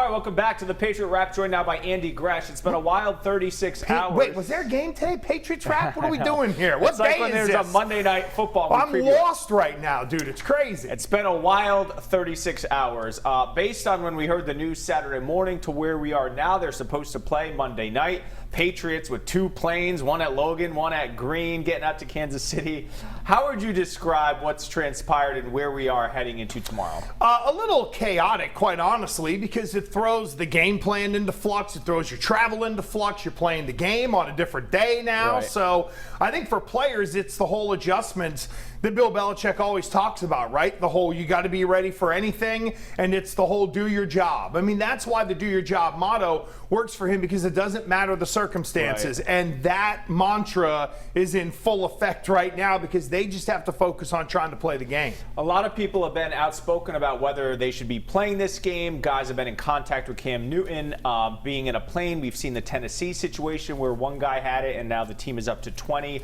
All right, welcome back to the Patriot Wrap, joined now by Andy Gresh. It's been a wild 36 hours. Wait, was there a game today? Patriots Wrap? What are we doing here? What it's like day when is there's this? a Monday Night Football. I'm lost right now, dude. It's crazy. It's been a wild 36 hours. Based on when we heard the news Saturday morning to where we are now, they're supposed to play Monday night. Patriots with 2 planes, one at Logan, one at Green, getting out to Kansas City. How would you describe what's transpired and where we are heading into tomorrow? A little chaotic, quite honestly, because it throws the game plan into flux. It throws your travel into flux. You're playing the game on a different day now. Right. So I think for players, it's the whole adjustments that Bill Belichick always talks about, right? The whole you got to be ready for anything, and it's the whole do your job. I mean, that's why the do your job motto works for him, because it doesn't matter the circumstances. Right. And that mantra is in full effect right now because they just have to focus on trying to play the game. A lot of people have been outspoken about whether they should be playing this game. Guys have been in contact with Cam Newton being in a plane. We've seen the Tennessee situation where one guy had it and now the team is up to 20.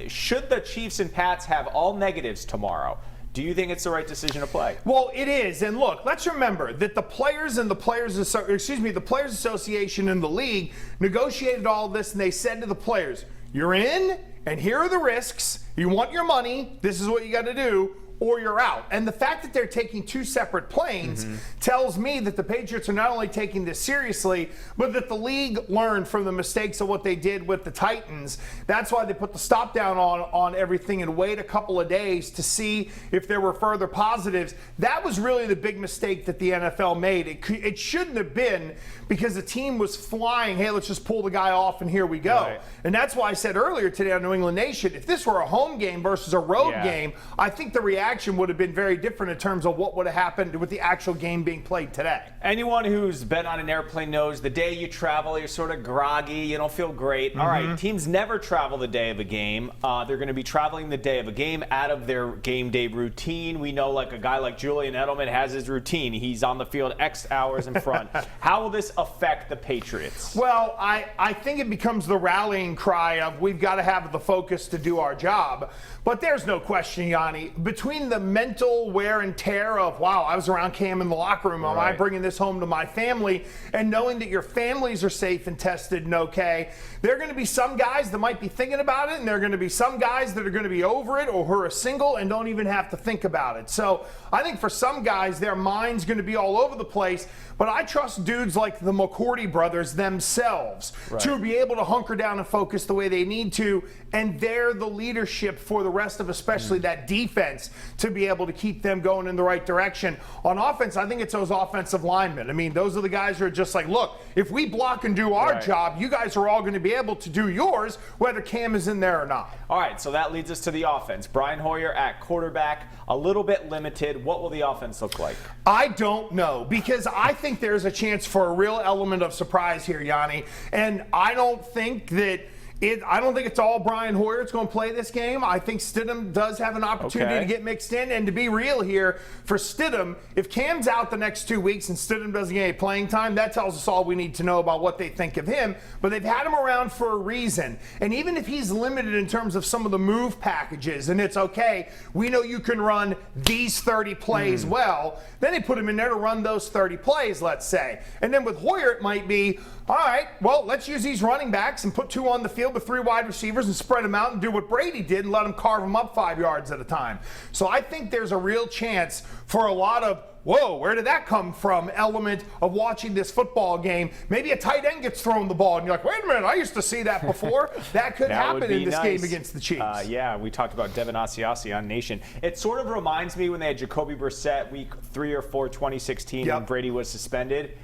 Should the Chiefs and Pats have all negatives tomorrow, do you think it's the right decision to play? Well, it is. And look, let's remember that the players and the Players Association and the league negotiated all this, and they said to the players, you're in, and here are the risks. You want your money, this is what you got to do, or you're out. And the fact that they're taking 2 separate planes tells me that the Patriots are not only taking this seriously, but that the league learned from the mistakes of what they did with the Titans. That's why they put the stop down on everything and wait a couple of days to see if there were further positives. That was really the big mistake that the NFL made. It shouldn't have been, because the team was flying, hey, let's just pull the guy off and here we go. Right. And that's why I said earlier today on New England Nation, if this were a home game versus a road game, I think the reaction would have been very different in terms of what would have happened with the actual game being played today. Anyone who's been on an airplane knows the day you travel, you're sort of groggy, you don't feel great. All right, teams never travel the day of a game. They're going to be traveling the day of a game out of their game day routine. We know like a guy like Julian Edelman has his routine. He's on the field X hours in front. How will this affect the Patriots? Well, I think it becomes the rallying cry of we've got to have the focus to do our job. But there's no question, Yianni, between the mental wear and tear of, wow, I was around Cam in the locker room, am I bringing this home to my family, and knowing that your families are safe and tested and okay, there are going to be some guys that might be thinking about it, and there are going to be some guys that are going to be over it or who are single and don't even have to think about it. So I think for some guys, their mind's going to be all over the place, but I trust dudes like the McCourty brothers themselves to be able to hunker down and focus the way they need to, and they're the leadership for the rest of especially that defense to be able to keep them going in the right direction. On offense, I think it's those offensive linemen. I mean, those are the guys who are just like, look, if we block and do our job, you guys are all going to be able to do yours, whether Cam is in there or not. All right, so that leads us to the offense. Brian Hoyer at quarterback, a little bit limited. What will the offense look like? I don't know, because I think there's a chance for a real element of surprise here, Yianni. And I don't think that I don't think it's all Brian Hoyer that's going to play this game. I think Stidham does have an opportunity to get mixed in. And to be real here, for Stidham, if Cam's out the next 2 weeks and Stidham doesn't get any playing time, that tells us all we need to know about what they think of him. But they've had him around for a reason. And even if he's limited in terms of some of the move packages, and it's okay, we know you can run these 30 plays well, then they put him in there to run those 30 plays, let's say. And then with Hoyer, it might be, all right, well, let's use these running backs and put 2 on the field with 3 wide receivers and spread them out and do what Brady did and let them carve them up 5 yards at a time. So I think there's a real chance for a lot of, whoa, where did that come from element of watching this football game. Maybe a tight end gets thrown the ball and you're like, wait a minute, I used to see that before. That could happen in this game against the Chiefs. Yeah, we talked about Devin Asiasi on Nation. It sort of reminds me when they had Jacoby Brissett week 3 or 4, 2016, when Brady was suspended.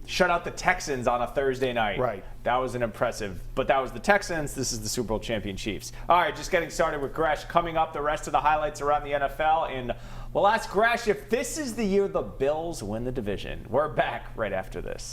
Shut out the Texans on a Thursday night. Right. That was an impressive. But that was the Texans. This is the Super Bowl champion Chiefs. All right, just getting started with Gresh. Coming up, the rest of the highlights around the NFL. And we'll ask Gresh if this is the year the Bills win the division. We're back right after this.